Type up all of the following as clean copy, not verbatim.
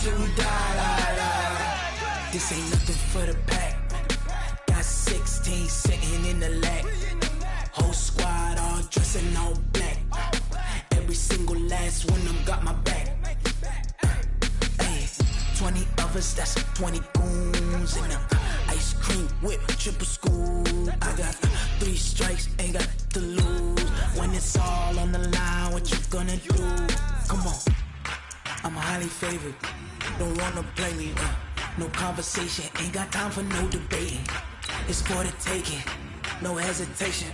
till we die. This ain't nothing for the pack. Got 16 sitting in the lag. Whole squad all dressing all black. Every single last one of them got my back. 20 of us, that's 20 goons in them. Ice cream whip, triple scoop. I got 3 strikes, ain't got to lose. When it's all on the line, what you gonna do? Come on, I'm highly favored. Don't wanna play me, no conversation. Ain't got time for no debating. It's for the taking, no hesitation.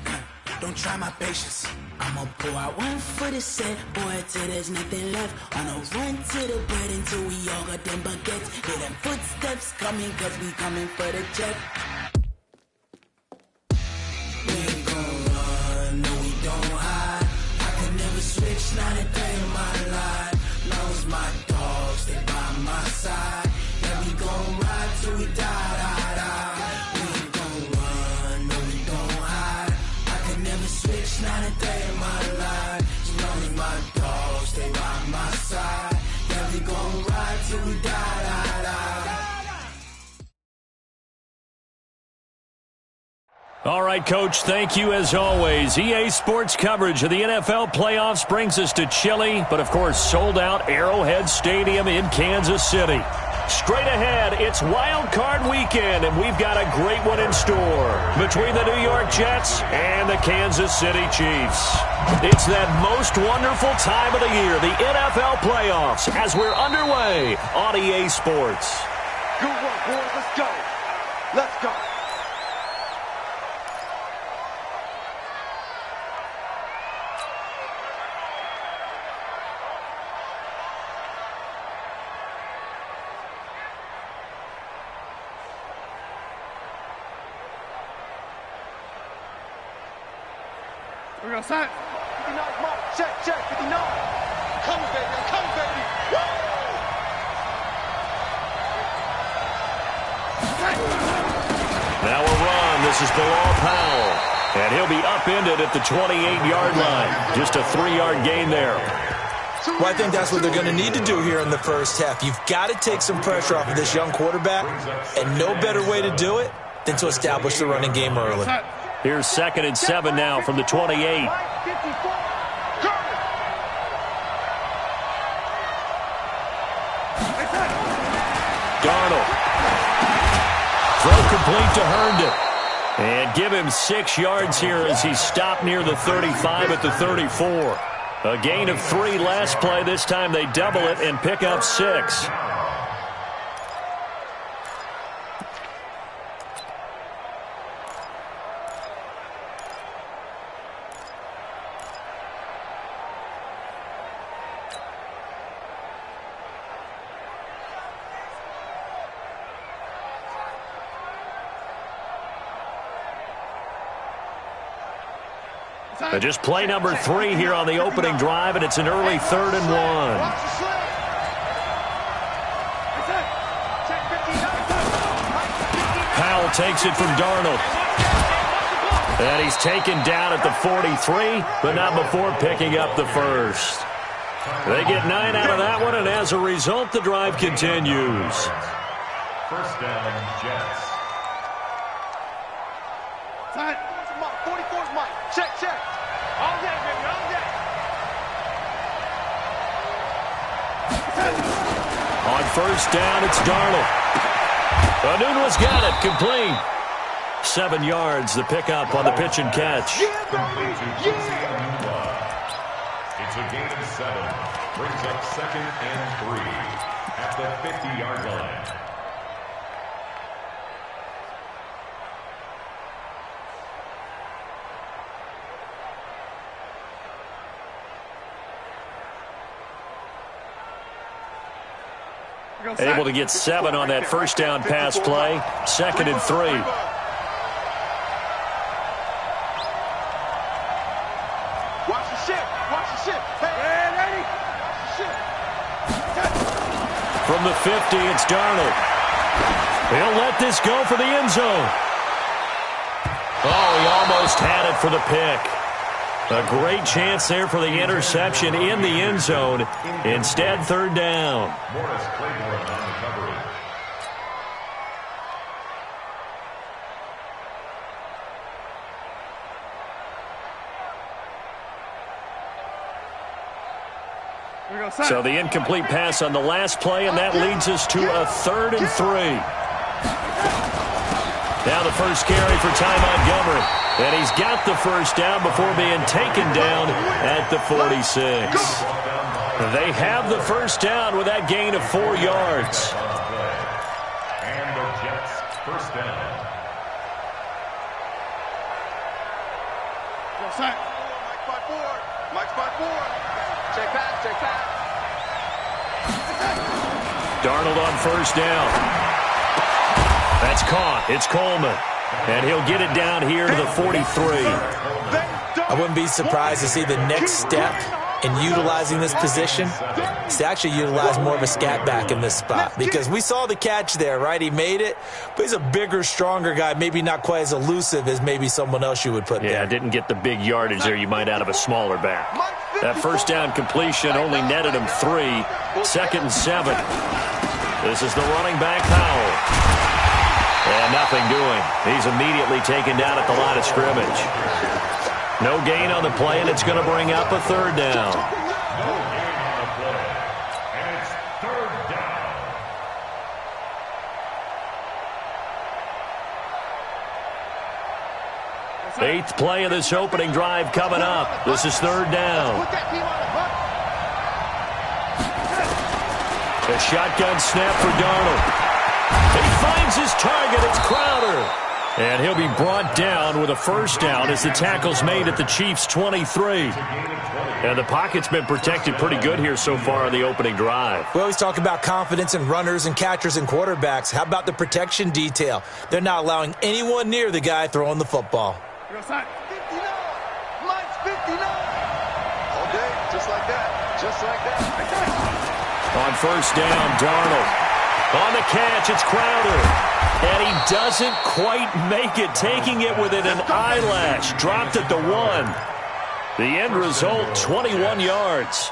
Don't try my patience. I'ma pour out one for the set, boy, till there's nothing left. On a run to the bread until we all got them baguettes. Hear them footsteps coming, cause we coming for the check. We ain't gon' run, no we don't hide. I can never switch, not a day in my life. Long as my dogs, stay by my side. Yeah, we gon' ride till we die. We ain't gon' run, no we don't hide. I can never switch, not a day in my life. As long as my dogs stay by my side. Yeah, we gon' ride till we die. All right, Coach, thank you as always. EA Sports coverage of the NFL playoffs brings us to chilly, but of course sold out Arrowhead Stadium in Kansas City. Straight ahead, it's Wild Card Weekend, and we've got a great one in store between the New York Jets and the Kansas City Chiefs. It's that most wonderful time of the year, the NFL playoffs, as we're underway on EA Sports. Good work, boys. Let's go. Let's go. We're going to set. 59 mark. Check. 59. Come, baby. Come, baby. Woo! Now a run. This is Bilal Powell. And he'll be upended at the 28-yard line. Just a 3-yard gain there. Well, I think that's what they're going to need to do here in the first half. You've got to take some pressure off of this young quarterback, and no better way to do it than to establish the running game early. Here's 2nd and 7 now from the 28. Darnold. Throw complete to Herndon. And give him 6 yards here as he stopped near the 35 at the 34. A gain of 3 last play. This time they double it and pick up 6. Just play number 3 here on the opening drive, and it's an early 3rd and 1. Powell takes it from Darnold. And he's taken down at the 43, but not before picking up the first. They get 9 out of that one, and as a result, the drive continues. First down, Jets. 44's Mike. Check. All day, baby, all day. On first down, it's Darnold. Anuno's got it, complete. 7 yards, the pickup on the pitch and catch. Complete to It's a gain of 7. Brings up 2nd and 3 at the 50-yard line. Able to get 7 on that first down pass play. 2nd and 3. Watch the ship. Hey, ready? Watch the ship. From the 50, it's Darnold. He'll let this go for the end zone. Oh, he almost had it for the pick. A great chance there for the interception in the end zone. Instead, third down. Morris Claiborne on the coverage. So the incomplete pass on the last play, and that leads us to a 3rd and 3. Now the first carry for Ty Montgomery. And he's got the first down before being taken down at the 46. They have the first down with that gain of 4 yards. And the Jets first down. Mike spot 4. Mike spot 4. Check back, check back. Darnold on first down. That's caught. It's Coleman. And he'll get it down here to the 43. I wouldn't be surprised to see the next step in utilizing this position is to actually utilize more of a scat back in this spot. Because we saw the catch there, right? He made it, but he's a bigger, stronger guy, maybe not quite as elusive as maybe someone else you would put there. Yeah, didn't get the big yardage there you might out of a smaller back. That first down completion only netted him 3. 2nd and 7. This is the running back, Powell. And nothing doing. He's immediately taken down at the line of scrimmage. No gain on the play, and it's going to bring up a 3rd down. No gain on the play. And it's 3rd down. 8th play of this opening drive coming up. This is 3rd down. A shotgun snap for Darnold. He finds his target. It's Crowder. And he'll be brought down with a first down as the tackle's made at the Chiefs' 23. And the pocket's been protected pretty good here so far on the opening drive. We always talk about confidence in runners and catchers and quarterbacks. How about the protection detail? They're not allowing anyone near the guy throwing the football. 59. Mike's 59. All day, just like that. Just like that. On first down, Darnold. On the catch, it's Crowder. And he doesn't quite make it, taking it within an eyelash. Dropped at the 1. The end result, 21 yards.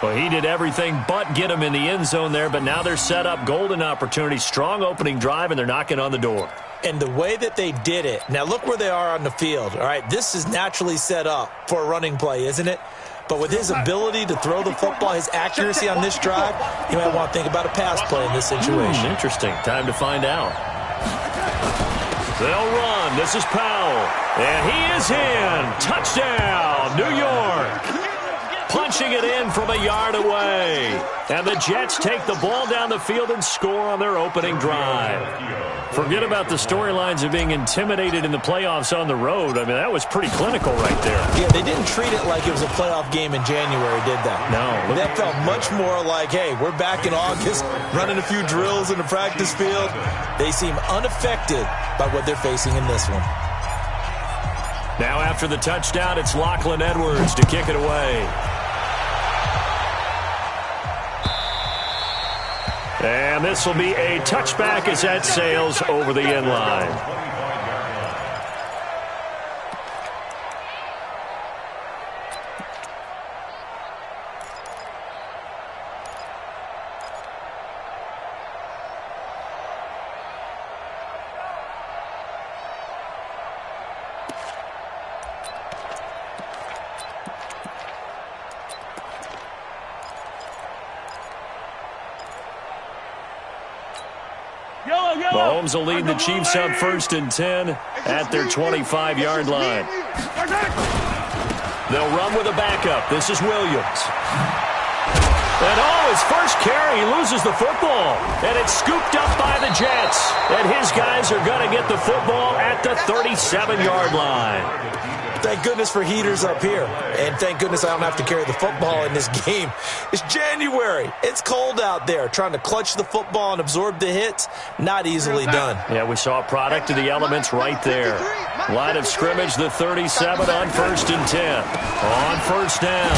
Well, he did everything but get him in the end zone there, but now they're set up golden opportunity. Strong opening drive, and they're knocking on the door. And the way that they did it, now look where they are on the field. All right, this is naturally set up for a running play, isn't it? But with his ability to throw the football, his accuracy on this drive, you might want to think about a pass play in this situation. Interesting. Time to find out. They'll run. This is Powell. And he is in. Touchdown, New York. Punching it in from a yard away. And the Jets take the ball down the field and score on their opening drive. Forget about the storylines of being intimidated in the playoffs on the road. I mean, that was pretty clinical right there. Yeah, they didn't treat it like it was a playoff game in January, did they? No. That felt much more like, hey, we're back in August, running a few drills in the practice field. They seem unaffected by what they're facing in this one. Now after the touchdown, it's Lachlan Edwards to kick it away. And this will be a touchback as that sails over the end line. Mahomes will lead the Chiefs up 1st and 10 at their 25-yard line. They'll run with a backup. This is Williams. And his first carry, he loses the football. And it's scooped up by the Jets. And his guys are going to get the football at the 37-yard line. Thank goodness for heaters up here. And thank goodness I don't have to carry the football in this game. It's January. It's cold out there. Trying to clutch the football and absorb the hits, not easily done. Yeah, we saw a product of the elements right there. Line of scrimmage, the 37 on 1st and 10. On first down,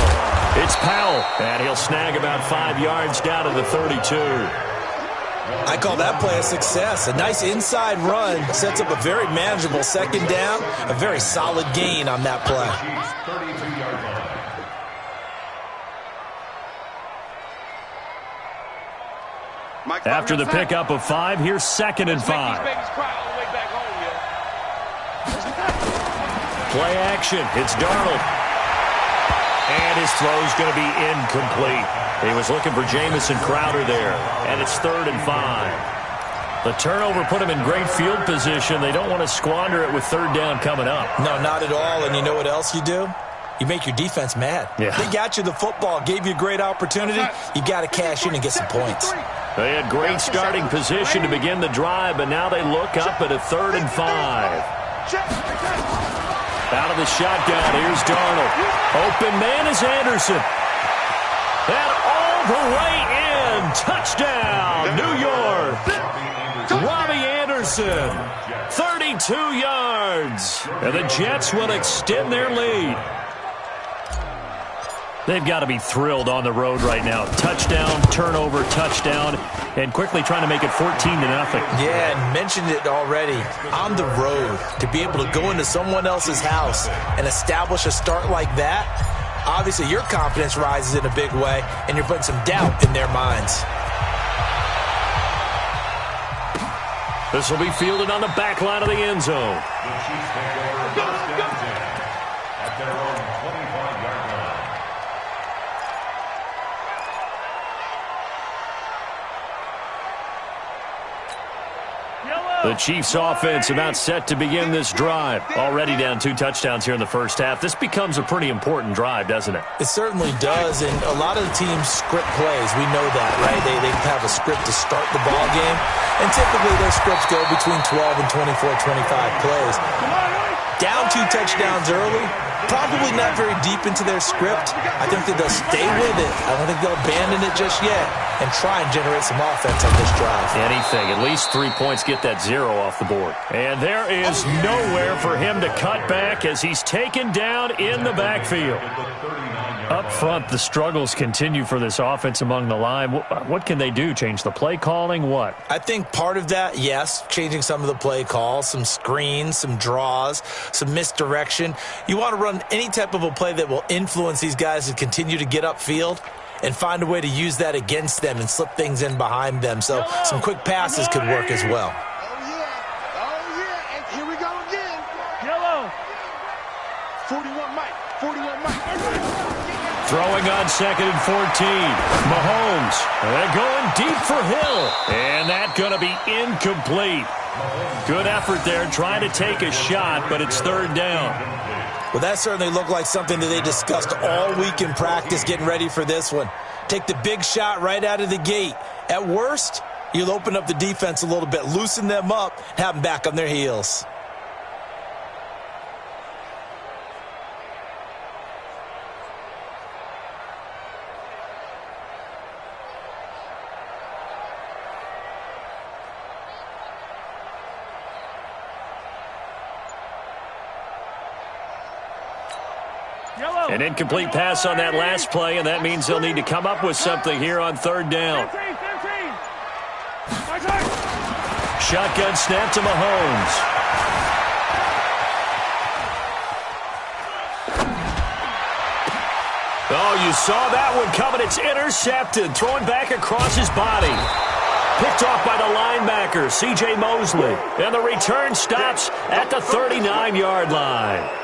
it's Powell. And he'll snag about 5 yards down to the 32. I call that play a success. A nice inside run sets up a very manageable second down, a very solid gain on that play. After the pickup of 5, here's 2nd and 5. Play action. It's Darnold. And his throw's going to be incomplete. He was looking for Jamison Crowder there. And it's 3rd and 5. The turnover put him in great field position. They don't want to squander it with 3rd down coming up. No, not at all. And you know what else you do? You make your defense mad. Yeah. They got you the football, gave you a great opportunity. You got to cash in and get some points. They had great starting position to begin the drive, but now they look up at a 3rd and 5. Out of the shotgun, here's Darnold. Open man is Anderson. And all the way in. Touchdown, New York. Robbie Anderson, 32 yards. And the Jets will extend their lead. They've got to be thrilled on the road right now. Touchdown, turnover, touchdown, and quickly trying to make it 14-0. Yeah, and mentioned it already. On the road, to be able to go into someone else's house and establish a start like that, obviously your confidence rises in a big way, and you're putting some doubt in their minds. This will be fielded on the back line of the end zone. The Chiefs take over first down 10 at their own 25-yard line. The Chiefs offense about set to begin this drive. Already down 2 touchdowns here in the first half. This becomes a pretty important drive, doesn't it? It certainly does, and a lot of the teams script plays. We know that, right? They have a script to start the ball game, and typically those scripts go between 12 and 24, 25 plays. Down 2 touchdowns early, probably not very deep into their script. I think that they'll stay with it. I don't think they'll abandon it just yet and try and generate some offense on this drive. Anything. At least 3 points, get that 0 off the board. And there is nowhere for him to cut back as he's taken down in the backfield. Up front, the struggles continue for this offense among the line. What can they do? Change the play calling? What? I think part of that, yes, changing some of the play calls, some screens, some draws, some misdirection. You want to run any type of a play that will influence these guys to continue to get upfield and find a way to use that against them and slip things in behind them. So some quick passes could work as well. Oh, yeah, and here we go again. Yellow. 41 Mike. Throwing on 2nd and 14. Mahomes. They're going deep for Hill. And that's going to be incomplete. Good effort there trying to take a shot, but it's 3rd down. Well, that certainly looked like something that they discussed all week in practice getting ready for this one. Take the big shot right out of the gate. At worst, you'll open up the defense a little bit, loosen them up, have them back on their heels. An incomplete pass on that last play, and that means they'll need to come up with something here on 3rd down. Shotgun snap to Mahomes. Oh, you saw that one coming. It's intercepted. Throwing back across his body. Picked off by the linebacker, C.J. Mosley. And the return stops at the 39-yard line.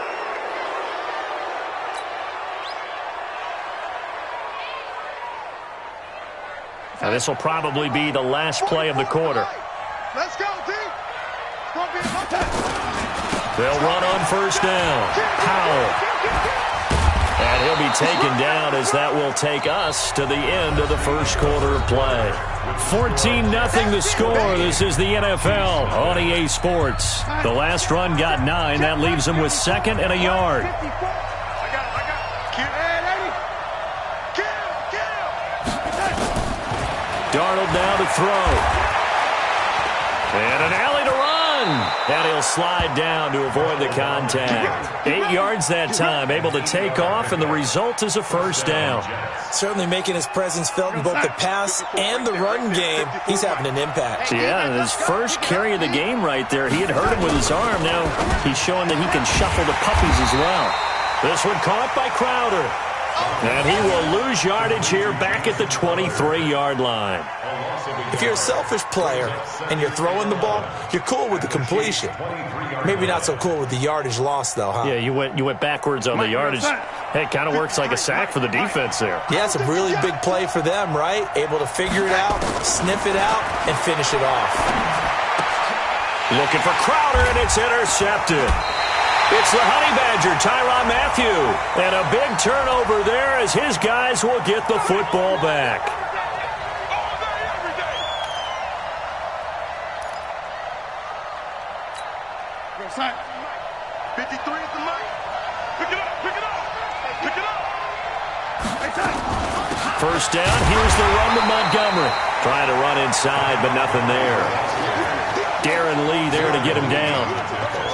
Now, this will probably be the last play of the quarter. Let's go, D. They'll run on 1st down. Powell. And he'll be taken down as that will take us to the end of the first quarter of play. 14-0 the score. This is the NFL on EA Sports. The last run got 9. That leaves them with 2nd and a yard. Darnold now to throw. And an alley to run. And he'll slide down to avoid the contact. 8 yards that time, able to take off, and the result is a first down. Certainly making his presence felt in both the pass and the run game. He's having an impact. Yeah, his first carry of the game right there. He had hurt him with his arm. Now he's showing that he can shuffle the puppies as well. This one caught by Crowder. And he will lose yardage here back at the 23-yard line. If you're a selfish player and you're throwing the ball, you're cool with the completion. Maybe not so cool with the yardage loss, though, huh? Yeah, you went backwards on the yardage. Hey, it kind of works like a sack for the defense there. Yeah, it's a really big play for them, right? Able to figure it out, sniff it out, and finish it off. Looking for Crowder, and it's intercepted. It's the Honey Badger, Tyrann Mathieu. And a big turnover there as his guys will get the football back. Go side. 53 is the mark. Pick it up, pick it up, pick it up. Hey, tight. First down, here's the run to Montgomery. Trying to run inside, but nothing there. Darren Lee there to get him down.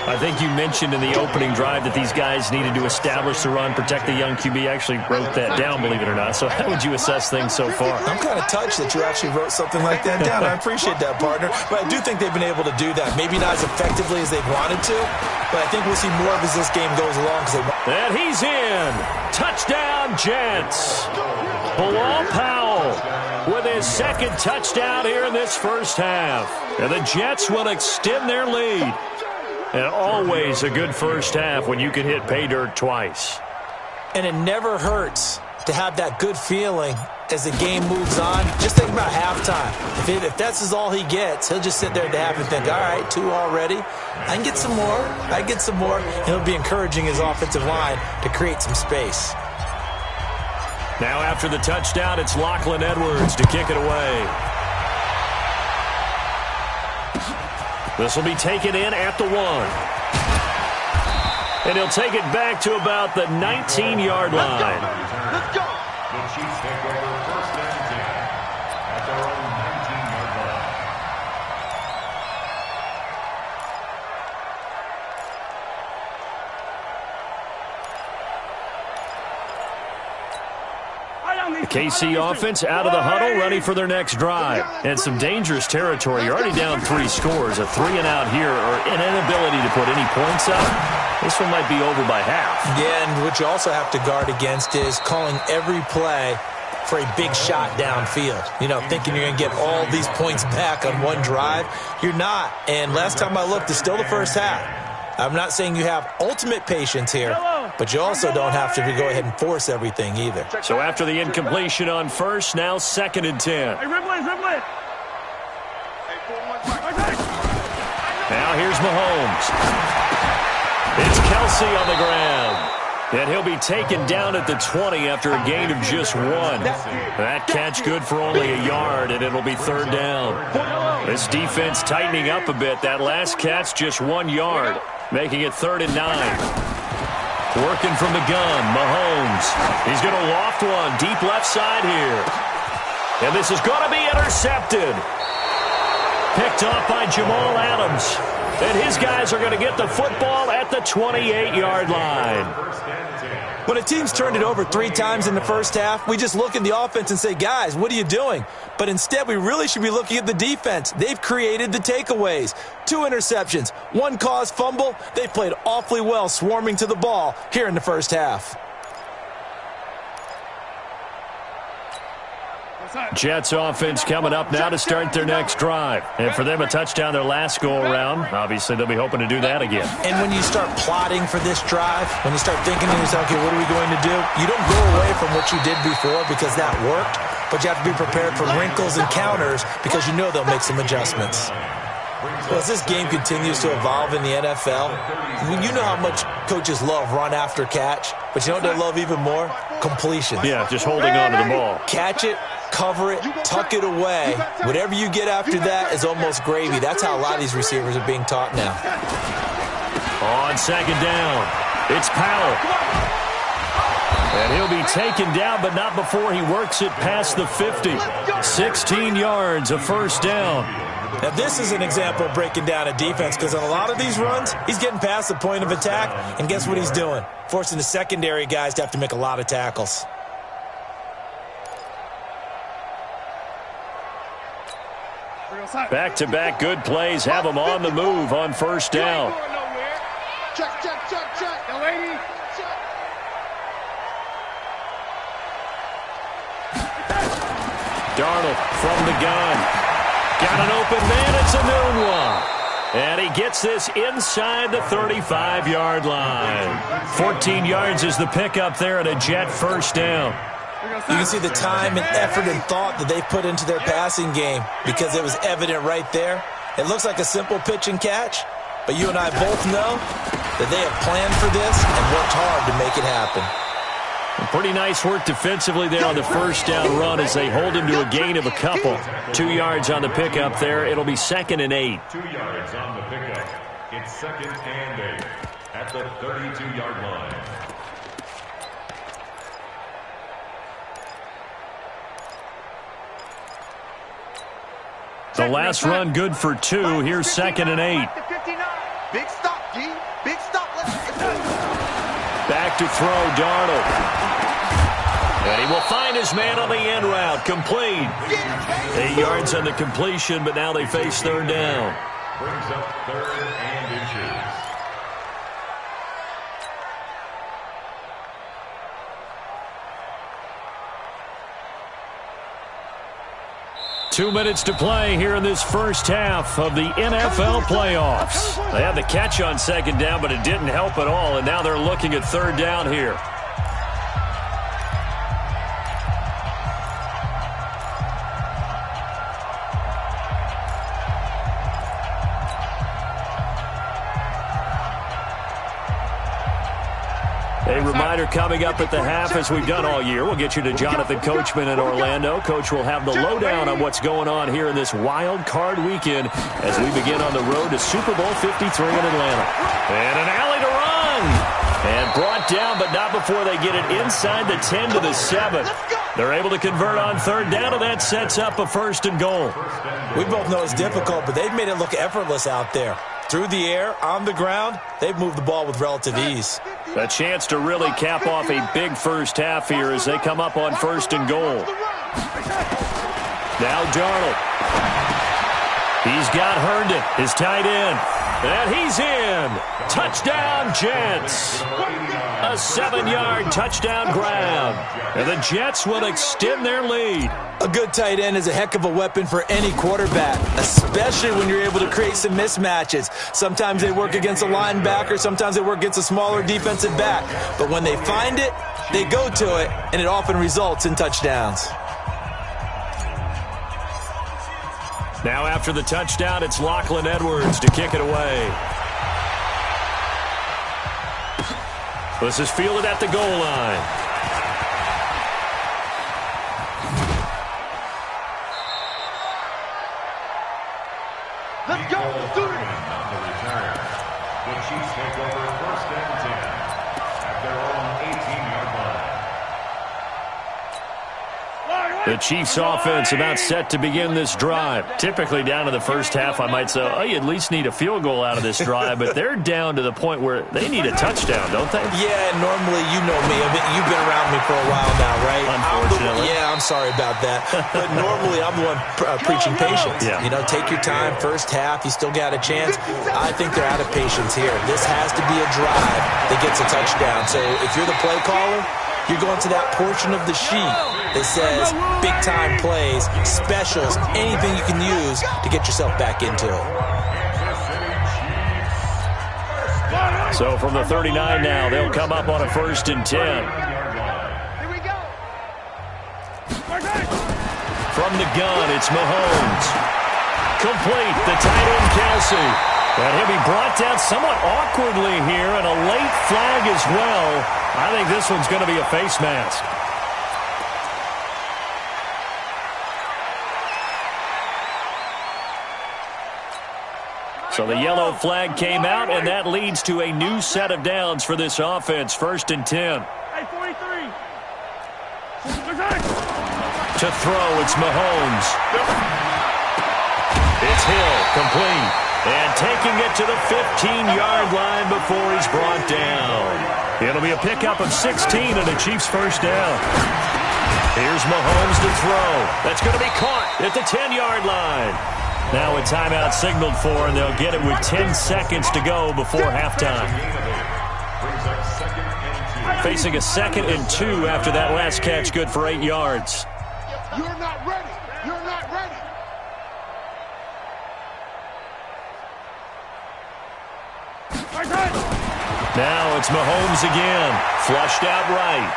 I think you mentioned in the opening drive that these guys needed to establish the run, protect the young QB. I actually wrote that down, believe it or not. So how would you assess things so far? I'm kind of touched that you actually wrote something like that down. I appreciate that, partner. But I do think they've been able to do that. Maybe not as effectively as they wanted to, but I think we'll see more of as this game goes along. And he's in. Touchdown, Jets. Bilal Powell with his second touchdown here in this first half. And the Jets will extend their lead. And always a good first half when you can hit pay dirt twice. And it never hurts to have that good feeling as the game moves on. Just think about halftime. If that's all he gets, he'll just sit there at the half and think, all right, 2 already. I can get some more. I can get some more. And he'll be encouraging his offensive line to create some space. Now after the touchdown, it's Lachlan Edwards to kick it away. This will be taken in at the 1. And he'll take it back to about the 19-yard line. Let's go. The Chiefs take over first and 10 at their own 19-yard line. The KC offense out of the huddle, ready for their next drive. And some dangerous territory. You're already down 3 scores. A 3-and-out here, or an inability to put any points up. This one might be over by half. Yeah, and what you also have to guard against is calling every play for a big shot downfield. You know, thinking you're going to get all these points back on one drive. You're not. And last time I looked, it's still the first half. I'm not saying you have ultimate patience here, but you also don't have to go ahead and force everything either. So after the incompletion on first, now 2nd and 10. Hey, Rimley. Now here's Mahomes. It's Kelsey on the ground. And he'll be taken down at the 20 after a gain of just 1. That catch good for only a yard, and it'll be 3rd down. This defense tightening up a bit. That last catch just 1 yard, making it 3rd and 9. Working from the gun, Mahomes. He's going to loft one deep left side here. And this is going to be intercepted. Picked off by Jamal Adams. And his guys are going to get the football at the 28-yard line. When a team's turned it over 3 times in the first half, we just look at the offense and say, guys, what are you doing? But instead, we really should be looking at the defense. They've created the takeaways. 2 interceptions, 1 caused fumble. They've played awfully well swarming to the ball here in the first half. Jets offense coming up now to start their next drive. And for them, a touchdown their last go-around. Obviously, they'll be hoping to do that again. And when you start plotting for this drive, when you start thinking to yourself, okay, what are we going to do? You don't go away from what you did before because that worked, but you have to be prepared for wrinkles and counters because you know they'll make some adjustments. Well, as this game continues to evolve in the NFL, you know how much coaches love run after catch, but you know what they love even more? Completion. Yeah, just holding on to the ball. Catch it, cover it, tuck it away. Whatever you get after that is almost gravy. That's how a lot of these receivers are being taught now. On 2nd down, it's Powell. And he'll be taken down, but not before he works it past the 50. 16 yards, a first down. Now, this is an example of breaking down a defense because on a lot of these runs, he's getting past the point of attack, and guess what he's doing? Forcing the secondary guys to have to make a lot of tackles. Back-to-back good plays have them on the move on first down. Check. Yo, lady. Darnold from the gun. Got an open man. It's a noon one. And he gets this inside the 35-yard line. 14 yards is the pickup there and a Jet first down. You can see the time and effort and thought that they put into their passing game because it was evident right there. It looks like a simple pitch and catch, but you and I both know that they have planned for this and worked hard to make it happen. Pretty nice work defensively there on the first down run as they hold him to a gain of a couple. 2 yards on the pickup there. It'll be 2nd and 8. 2 yards on the pickup. It's 2nd and 8 at the 32-yard line. The last run good for 2. Here's 2nd and 8. Big stop, G. Big stop. Back to throw, Darnold. And he will find his man on the end route. Complete. 8 yards on the completion, but now they face third down. Brings up 3rd and inches. Two minutes to play here in this first half of the NFL playoffs. They had the catch on second down, but it didn't help at all, and now they're looking at third down here. A reminder coming up at the half, as we've done all year. We'll get you to Jonathan Coachman in Orlando. Coach will have the lowdown on what's going on here in this wild card weekend as we begin on the road to Super Bowl 53 in Atlanta. And an alley to run. And brought down, but not before they get it inside the 10 to the 7. They're able to convert on third down, and that sets up a 1st and goal. We both know it's difficult, but they've made it look effortless out there. Through the air, on the ground, they've moved the ball with relative ease. A chance to really cap off a big first half here as they come up on 1st and goal. Now Darnold. He's got Herndon, his tight end. And he's in. Touchdown, Jets. A 7-yard touchdown grab. And the Jets will extend their lead. A good tight end is a heck of a weapon for any quarterback, especially when you're able to create some mismatches. Sometimes they work against a linebacker, sometimes they work against a smaller defensive back. But when they find it, they go to it, and it often results in touchdowns. Now after the touchdown, it's Lachlan Edwards to kick it away. This is fielded at the goal line. Let's go. Do it. On the return. The Chiefs take over 1st and 10 at their own 18-yard line. The Chiefs offense about set to begin this drive. Typically down to the first half, I might say, oh, you at least need a field goal out of this drive, but they're down to the point where they need a touchdown, don't they? Yeah, normally, you know me. You've been around me for a while now, right? Unfortunately. I'm sorry about that. But normally, I'm the one preaching patience. Yeah. You know, take your time. First half, you still got a chance. I think they're out of patience here. This has to be a drive that gets a touchdown. So if you're the play caller, you're going to that portion of the sheet that says big-time plays, specials, anything you can use to get yourself back into it. So from the 39 now, they'll come up on a 1st and 10. Here we go. From the gun, it's Mahomes. Complete, the tight end Kelsey. And he'll be brought down somewhat awkwardly here, and a late flag as well. I think this one's going to be a face mask. So the yellow flag came out, and that leads to a new set of downs for this offense. 1st and 10. Hey, 43. To throw, it's Mahomes. It's Hill, complete. And taking it to the 15-yard line before he's brought down. It'll be a pickup of 16 and a Chiefs first down. Here's Mahomes to throw. That's going to be caught at the 10-yard line. Now a timeout signaled for, and they'll get it with 10 seconds to go before halftime. Facing a 2nd and 2 after that last catch, good for 8 yards. You're not ready. You're not ready. Now it's Mahomes again. Flushed out right.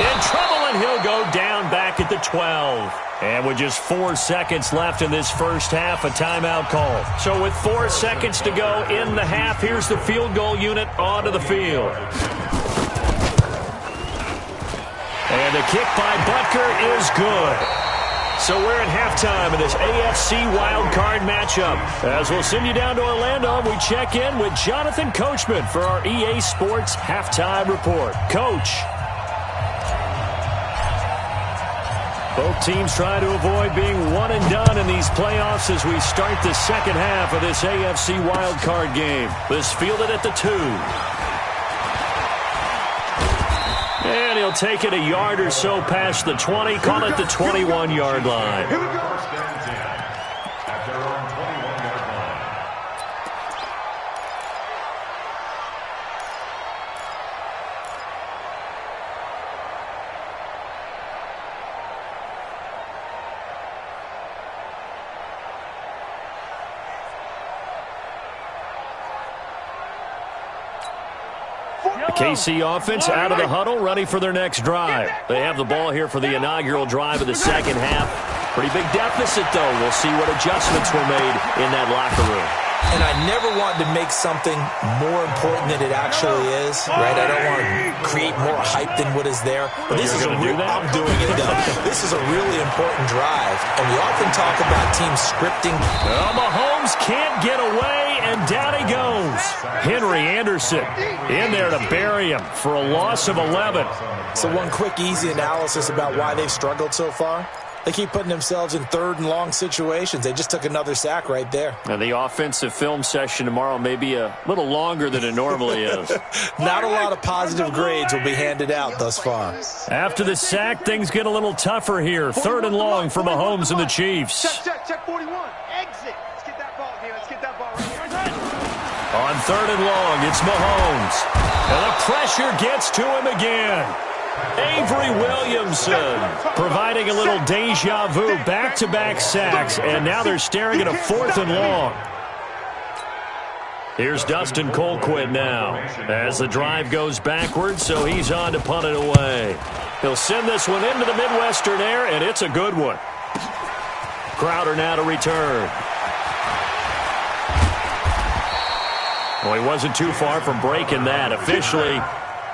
In trouble, and he'll go down back at the 12. And with just 4 seconds left in this first half, a timeout call. So with 4 seconds to go in the half, here's the field goal unit onto the field. And the kick by Butker is good. So we're at halftime in this AFC wildcard matchup. As we'll send you down to Orlando, we check in with Jonathan Coachman for our EA Sports Halftime Report. Coach. Both teams trying to avoid being one and done in these playoffs as we start the second half of this AFC wildcard game. This fielded at the 2. And he'll take it a yard or so past the 20, call it the 21-yard line. Here we go. First and 10 at their own 21-yard line. The KC offense out of the huddle, ready for their next drive. They have the ball here for the inaugural drive of the second half. Pretty big deficit, though. We'll see what adjustments were made in that locker room. And I never want to make something more important than it actually is, right? I don't want to create more hype than what is there. But this is I'm doing it, though. This is a really important drive. And we often talk about team scripting. Well, Mahomes can't get away, and down he goes. Henry Anderson in there to bury him for a loss of 11. So one quick, easy analysis about why they've struggled so far. They keep putting themselves in 3rd and long situations. They just took another sack right there. And the offensive film session tomorrow may be a little longer than it normally is. Not a lot of positive grades will be handed out thus far. After the sack, things get a little tougher here. 3rd and long for Mahomes and the Chiefs. Check 41. Exit. Let's get that ball here. Let's get that ball right here. On 3rd and long, it's Mahomes. And the pressure gets to him again. Avery Williamson providing a little deja vu, back-to-back sacks, and now they're staring at a 4th and long. Here's Dustin Colquitt now as the drive goes backwards, so he's on to punt it away. He'll send this one into the Midwestern air, and it's a good one. Crowder now to return. Well, he wasn't too far from breaking that. Officially,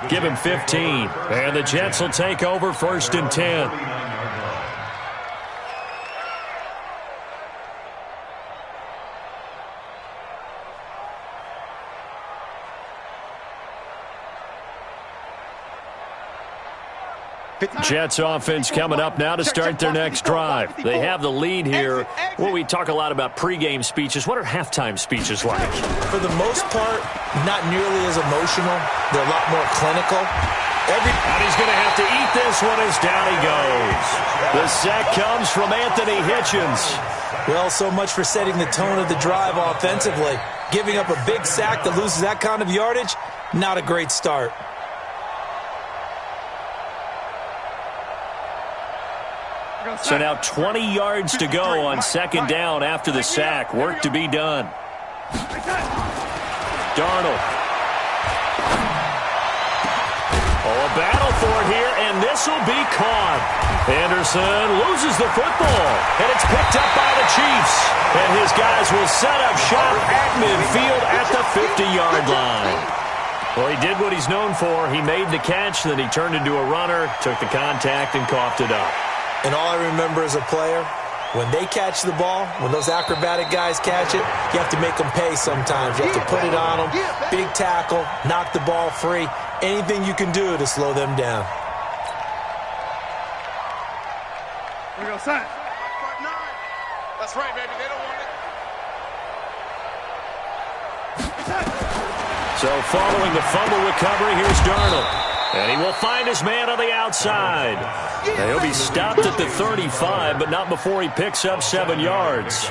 give him 15. And the Jets will take over 1st and 10. Jets offense coming up now to start their next drive. They have the lead here. Well, we talk a lot about pregame speeches. What are halftime speeches like? For the most part, not nearly as emotional. They're a lot more clinical. And he's going to have to eat this one as down he goes. The sack comes from Anthony Hitchens. Well, so much for setting the tone of the drive offensively. Giving up a big sack that loses that kind of yardage, not a great start. So now 20 yards to go on 2nd down after the sack. Work to be done. Darnold. Oh, a battle for it here, and this will be caught. Anderson loses the football, and it's picked up by the Chiefs. And his guys will set up shop at midfield at the 50-yard line. Well, he did what he's known for. He made the catch, then he turned into a runner, took the contact, and coughed it up. And all I remember as a player, when they catch the ball, when those acrobatic guys catch it, you have to make them pay sometimes. You have to put it on them, big tackle, knock the ball free, anything you can do to slow them down. Here we go, son. That's right, baby. They don't want it. So following the fumble recovery, here's Darnold. And he will find his man on the outside. And he'll be stopped at the 35, but not before he picks up 7 yards.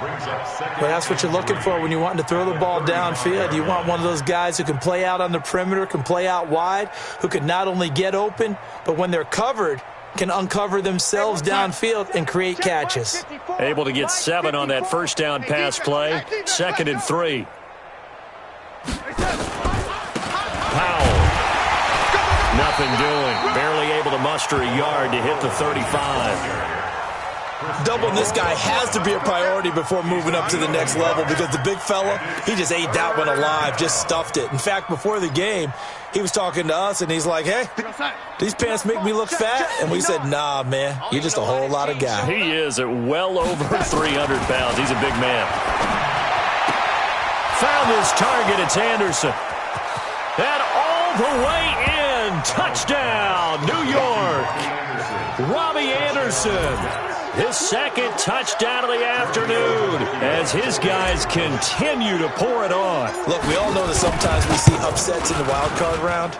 Well, that's what you're looking for when you're wanting to throw the ball downfield. You want one of those guys who can play out on the perimeter, can play out wide, who can not only get open, but when they're covered, can uncover themselves downfield and create catches. Able to get 7 on that first down pass play. 2nd and 3. Powell. Nothing doing. Barely able to muster a yard to hit the 35. Doubling this guy has to be a priority before moving up to the next level because the big fella, he just ate that one alive, just stuffed it. In fact, before the game, he was talking to us, and he's like, hey, these pants make me look fat? And we said, nah, man, you're just a whole lot of guy. He is at well over 300 pounds. He's a big man. Found his target. It's Anderson. And all the way in. Touchdown, New York. Robbie Anderson. His 2nd touchdown of the afternoon as his guys continue to pour it on. Look, we all know that sometimes we see upsets in the wild card round,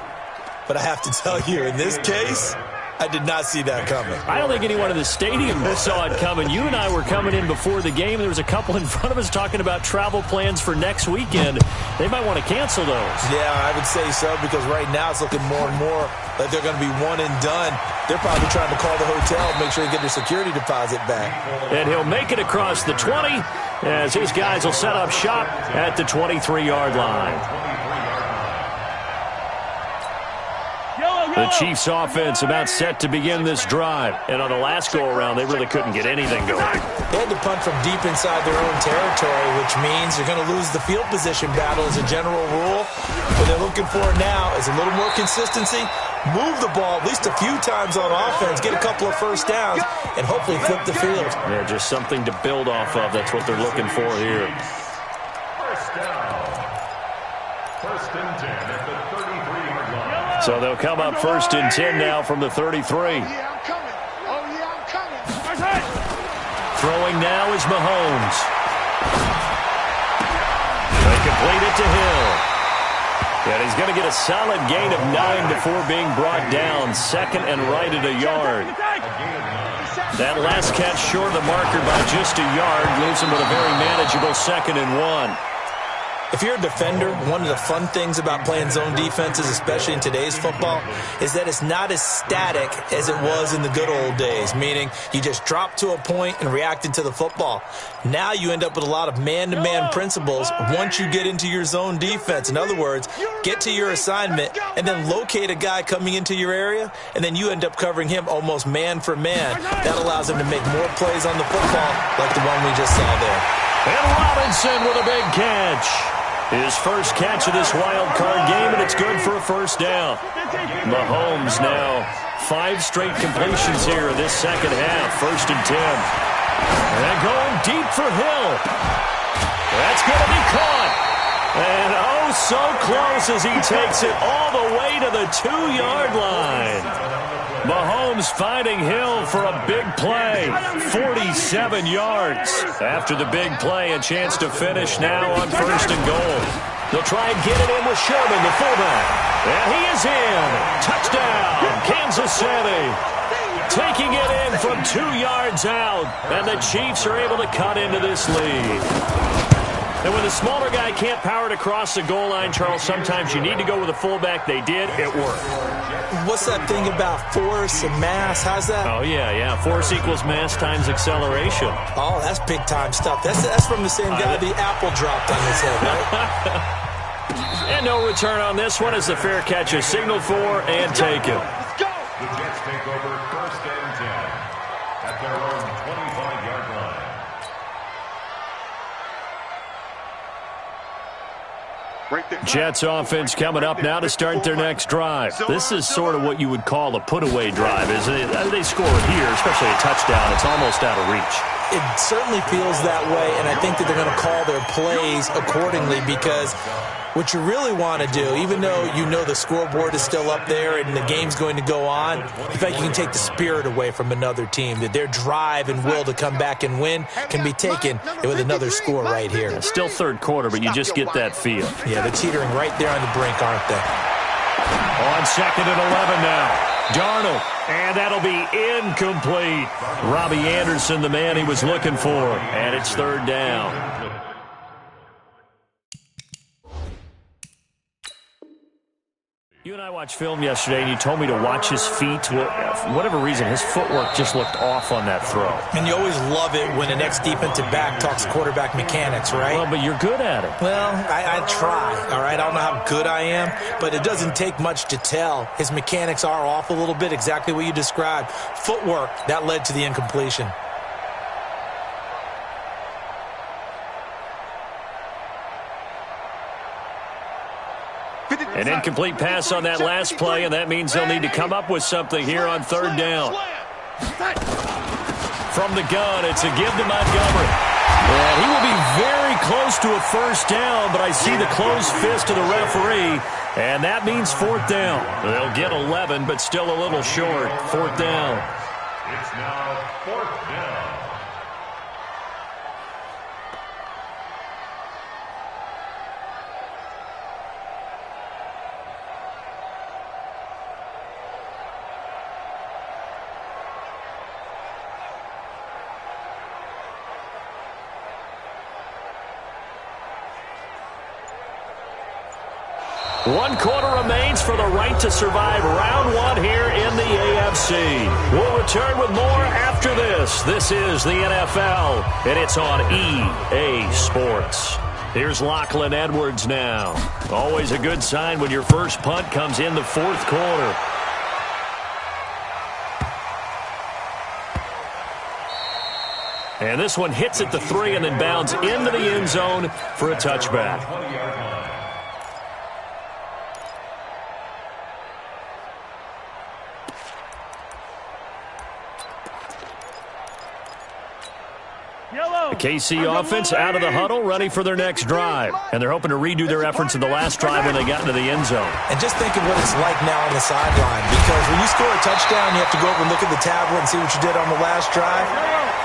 but I have to tell you, in this case, I did not see that coming. I don't think anyone in the stadium saw it coming. You and I were coming in before the game. There was a couple in front of us talking about travel plans for next weekend. They might want to cancel those. Yeah, I would say so because right now it's looking more and more like they're going to be one and done. They're probably trying to call the hotel and make sure they get their security deposit back. And he'll make it across the 20 as his guys will set up shop at the 23-yard line. The Chiefs' offense about set to begin this drive. And on the last go-around, they really couldn't get anything going. They had to punt from deep inside their own territory, which means you're going to lose the field position battle as a general rule. What they're looking for now is a little more consistency, move the ball at least a few times on offense, get a couple of first downs, and hopefully flip the field. Yeah, just something to build off of. That's what they're looking for here. First down. 1st and 10 at the 33-yard line. So they'll come up 1st and 10 now from the 33. Yeah, I'm coming. Oh, yeah, I'm coming. Throwing now is Mahomes. They complete it to Hill. And he's going to get a solid gain of 9 before being brought down. 2nd and right at a yard. That last catch short of the marker by just a yard leaves him with a very manageable 2nd and 1. If you're a defender, one of the fun things about playing zone defenses, especially in today's football, is that it's not as static as it was in the good old days, meaning you just drop to a point and reacted to the football. Now you end up with a lot of man-to-man principles once you get into your zone defense. In other words, get to your assignment and then locate a guy coming into your area, and then you end up covering him almost man for man. That allows him to make more plays on the football like the one we just saw there. And Robinson with a big catch. His first catch of this wild card game, and it's good for a first down. Mahomes now 5 straight completions here in this second half. 1st and 10. And going deep for Hill. That's going to be caught. And oh, so close as he takes it all the way to the 2-yard line. Mahomes finding Hill for a big play. 47 yards. After the big play, a chance to finish now on 1st and goal. They'll try and get it in with Sherman, the fullback. And he is in. Touchdown, Kansas City. Taking it in from 2 yards out. And the Chiefs are able to cut into this lead. And when the smaller guy can't power it across the goal line, Charles, sometimes you need to go with a fullback. They did. It worked. What's that thing about force and mass? How's that? Oh, yeah. Force equals mass times acceleration. Oh, that's big-time stuff. That's from the same guy the apple dropped on his head, right? And no return on this one as the fair catch is signaled for and taken. Let's go. The Jets take over 1st and 10 at their own 25-yard line. Right there. Jets offense coming up now to start their next drive. This is sort of what you would call a put-away drive, isn't it? They score here, especially a touchdown. It's almost out of reach. It certainly feels that way, and I think that they're going to call their plays accordingly, because what you really want to do, even though you know the scoreboard is still up there and the game's going to go on, in fact, you can take the spirit away from another team, that their drive and will to come back and win can be taken with another score right here. It's still third quarter, but you just get that feel. Yeah, they're teetering right there on the brink, aren't they? On 2nd and 11 now. Darnold, and that'll be incomplete. Robbie Anderson, the man he was looking for, and it's 3rd down. You and I watched film yesterday, and you told me to watch his feet. For whatever reason, his footwork just looked off on that throw. And you always love it when the next defensive back talks quarterback mechanics, right? Well, but you're good at it. Well, I try, all right? I don't know how good I am, but it doesn't take much to tell. His mechanics are off a little bit, exactly what you described. Footwork, that led to the incompletion. An incomplete pass on that last play, and that means they'll need to come up with something here on 3rd down. From the gun, it's a give to Montgomery. And he will be very close to a 1st down, but I see the closed fist of the referee, and that means 4th down. They'll get 11, but still a little short. 4th down. It's now 4th down. One quarter remains for the right to survive round 1 here in the AFC. We'll return with more after this. This is the NFL, and it's on EA Sports. Here's Lachlan Edwards now. Always a good sign when your first punt comes in the 4th quarter. And this one hits at the 3 and then bounds into the end zone for a touchback. The KC offense out of the huddle, ready for their next drive. And they're hoping to redo their efforts in the last drive when they got into the end zone. And just think of what it's like now on the sideline, because when you score a touchdown, you have to go over and look at the tablet and see what you did on the last drive.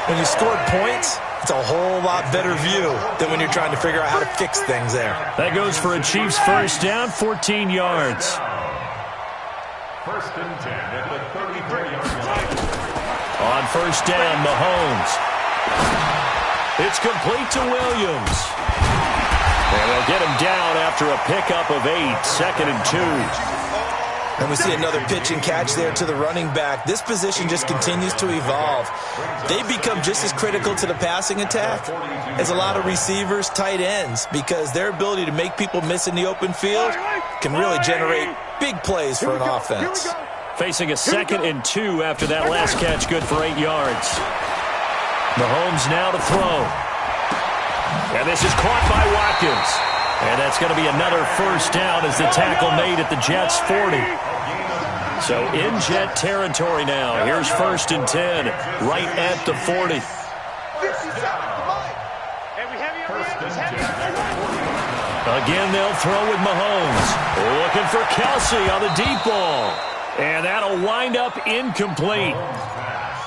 When you scored points, it's a whole lot better view than when you're trying to figure out how to fix things there. That goes for a Chiefs 1st down, 14 yards. 1st and 10 at the 33-yard line. On 1st down, Mahomes. It's complete to Williams. And they'll get him down after a pickup of 8, 2nd and 2. And we see another pitch and catch there to the running back. This position just continues to evolve. They become just as critical to the passing attack as a lot of receivers, tight ends, because their ability to make people miss in the open field can really generate big plays for an offense. Facing a 2nd and 2 after that last catch, good for 8 yards. Mahomes now to throw. And this is caught by Watkins. And that's going to be another 1st down as the tackle made at the Jets' 40. So in Jet territory now. Here's 1st and 10, right at the 40. Again, they'll throw with Mahomes. Looking for Kelsey on the deep ball. And that'll wind up incomplete.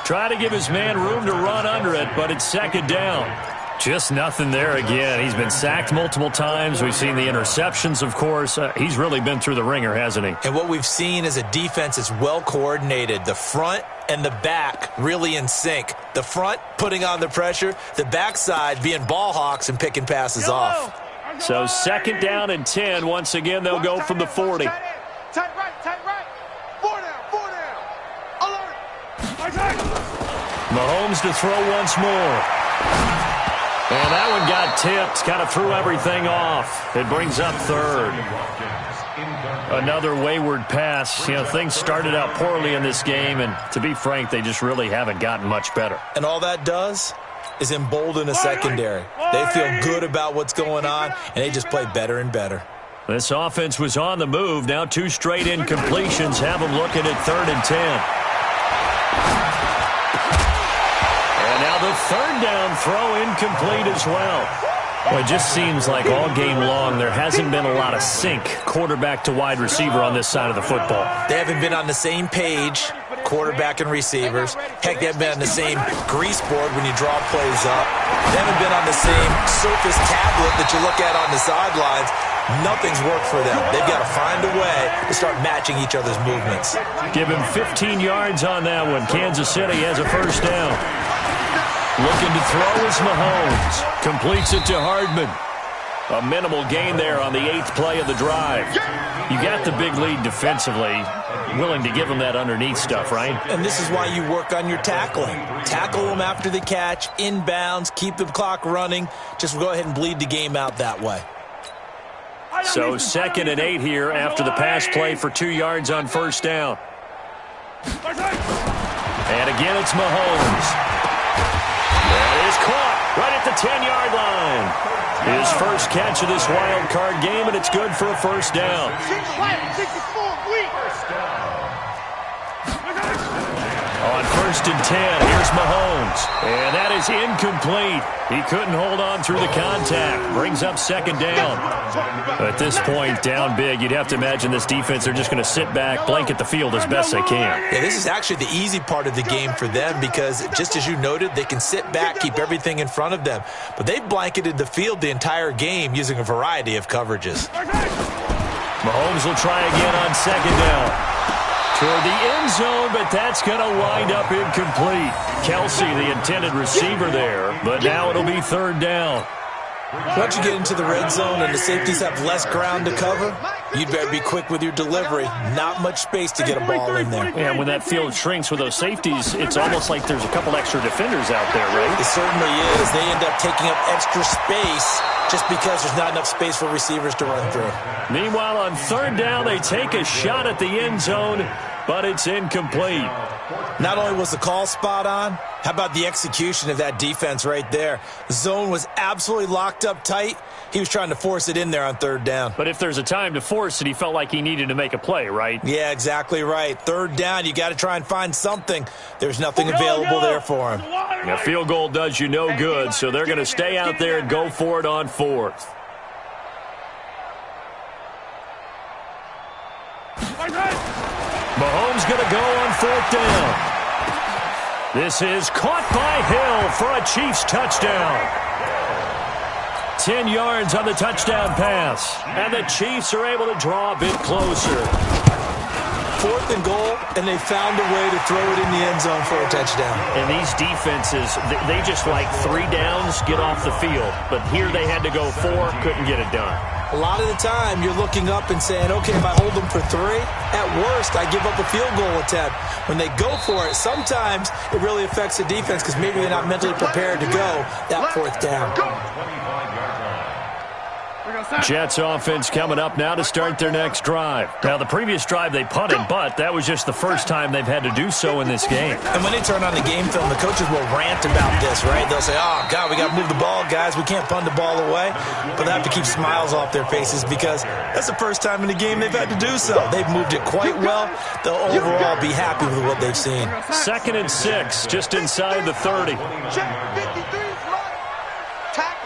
Try to give his man room to run under it, but it's 2nd down. Just nothing there again. He's been sacked multiple times. We've seen the interceptions, of course. He's really been through the ringer, hasn't he? And what we've seen is a defense that's well coordinated. The front and the back really in sync. The front putting on the pressure, the backside being ball hawks and picking passes off. So 2nd down and 10. Once again, they'll go from the 40. Tight right. 4 down. Alert. Mahomes to throw once more. And that one got tipped, kind of threw everything off. It brings up 3rd. Another wayward pass. You know, things started out poorly in this game, and to be frank, they just really haven't gotten much better. And all that does is embolden a secondary. They feel good about what's going on, and they just play better and better. This offense was on the move. Now 2 straight incompletions have them looking at 3rd and 10. And now the third down throw incomplete as well. Well, it just seems like all game long there hasn't been a lot of sync quarterback to wide receiver on this side of the football. They haven't been on the same page, quarterback and receivers. Heck, they haven't been on the same grease board when you draw plays up. They haven't been on the same Surface tablet that you look at on the sidelines. Nothing's worked for them. They've got to find a way to start matching each other's movements. Give him 15 yards on that one. Kansas City has a first down. Looking to throw is Mahomes. Completes it to Hardman. A minimal gain there on the 8th play of the drive. You got the big lead defensively. Willing to give them that underneath stuff, right? And this is why you work on your tackling. Tackle them after the catch, inbounds, keep the clock running. Just go ahead and bleed the game out that way. So 2nd and 8 here after the pass play for 2 yards on first down. And again, it's Mahomes. That is caught right at the 10-yard line. His first catch of this wild card game, and it's good for a first down. On 1st and 10, here's Mahomes. And that is incomplete. He couldn't hold on through the contact. Brings up 2nd down. At this point, down big, you'd have to imagine this defense, they're just going to sit back, blanket the field as best they can. Yeah, this is actually the easy part of the game for them because, just as you noted, they can sit back, keep everything in front of them. But they've blanketed the field the entire game using a variety of coverages. Mahomes will try again on 2nd down. Toward the end zone, but that's going to wind up incomplete. Kelsey, the intended receiver there, but now it'll be 3rd down. Once you get into the red zone and the safeties have less ground to cover, you'd better be quick with your delivery. Not much space to get a ball in there. Yeah, when that field shrinks with those safeties, it's almost like there's a couple extra defenders out there, right? It certainly is. They end up taking up extra space just because there's not enough space for receivers to run through. Meanwhile, on 3rd down, they take a shot at the end zone, but it's incomplete. Not only was the call spot on, how about the execution of that defense right there? The zone was absolutely locked up tight. He was trying to force it in there on 3rd down. But if there's a time to force it, he felt like he needed to make a play, right? Yeah, exactly right. 3rd down, you got to try and find something. There's nothing available there for him. A field goal does you no good, so they're going to stay out there and go for it on 4th. Mahomes going to go on 4th down. This is caught by Hill for a Chiefs touchdown. 10 yards on the touchdown pass. And the Chiefs are able to draw a bit closer. 4th and goal, and they found a way to throw it in the end zone for a touchdown. And these defenses, they just like 3 downs, get off the field. But here they had to go 4, couldn't get it done. A lot of the time, you're looking up and saying, okay, if I hold them for 3, at worst, I give up a field goal attempt. When they go for it, sometimes it really affects the defense because maybe they're not mentally prepared to go that 4th down. Jets offense coming up now to start their next drive. Now, the previous drive they punted, but that was just the first time they've had to do so in this game. And when they turn on the game film, the coaches will rant about this, right? They'll say, oh, God, we got to move the ball, guys. We can't punt the ball away. But they have to keep smiles off their faces because that's the first time in the game they've had to do so. They've moved it quite well. They'll overall be happy with what they've seen. 2nd and 6, just inside the 30. Check 53, tackles.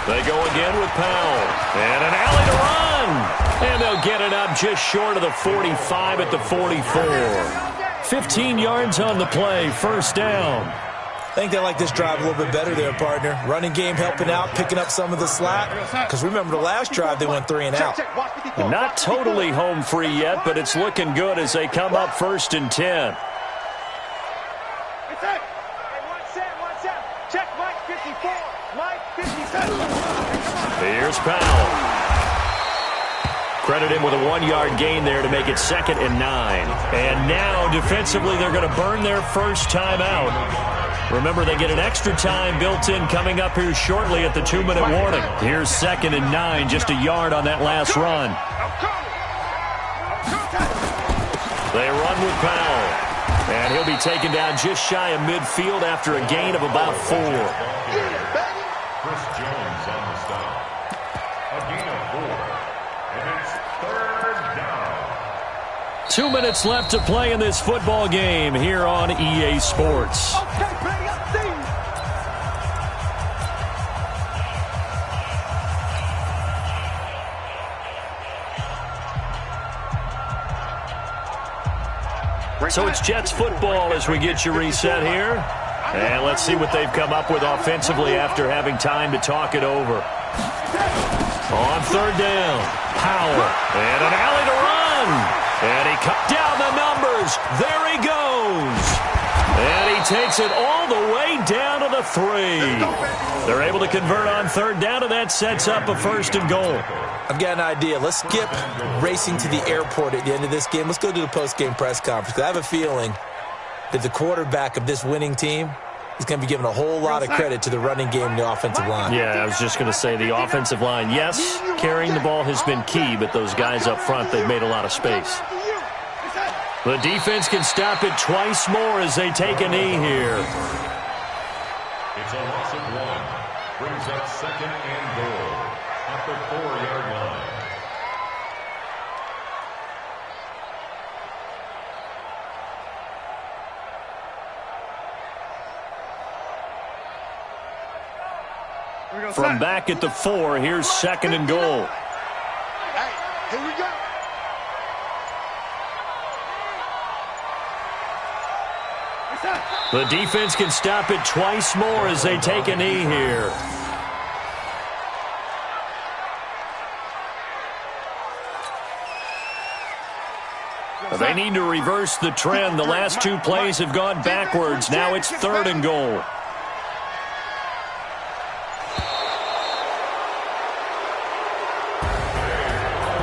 They go again with Powell. And an alley to run. And they'll get it up just short of the 45 at the 44. 15 yards on the play, 1st down. I think they like this drive a little bit better there, partner. Running game helping out, picking up some of the slack. Because remember the last drive, they went 3 and out. Not totally home free yet, but it's looking good as they come up 1st and 10. Check Mike 54. Mike 57. Here's Powell. Credit him with a 1-yard gain there to make it 2nd and 9. And now, defensively, they're going to burn their first time out. Remember, they get an extra time built in coming up here shortly at the 2-minute warning. Here's 2nd and 9, just a yard on that last run. They run with Powell. And he'll be taken down just shy of midfield after a gain of about 4. Chris Jones on the stop. A gain of 4. And it's 3rd down. 2 minutes left to play in this football game here on EA Sports. So it's Jets football as we get you reset here. And let's see what they've come up with offensively after having time to talk it over. On 3rd down, Powell. And an alley to run. And he cut down the numbers. There he goes. And he takes it all the way down to the 3. They're able to convert on 3rd down, and that sets up a 1st and goal. I've got an idea. Let's skip racing to the airport at the end of this game. Let's go to the post-game press conference. I have a feeling that the quarterback of this winning team is going to be given a whole lot of credit to the running game and the offensive line. Yeah, I was just going to say the offensive line, yes, carrying the ball has been key, but those guys up front, they've made a lot of space. The defense can stop it twice more as they take a knee here. It's a loss of 1. Brings up 2nd and goal at the 4-yard line. From back at the 4, here's 2nd and goal. Hey, here we go. The defense can stop it twice more as they take a knee here. They need to reverse the trend. The last 2 plays have gone backwards. Now it's 3rd and goal.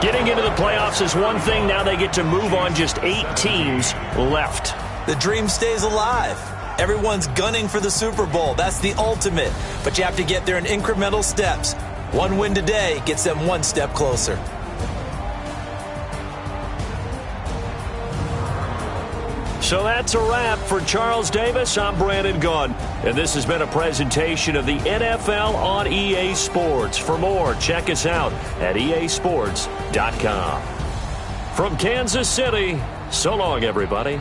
Getting into the playoffs is one thing. Now they get to move on. Just 8 teams left. The dream stays alive. Everyone's gunning for the Super Bowl. That's the ultimate. But you have to get there in incremental steps. One win today gets them 1 step closer. So that's a wrap for Charles Davis. I'm Brandon Gunn. And this has been a presentation of the NFL on EA Sports. For more, check us out at easports.com. From Kansas City, so long, everybody.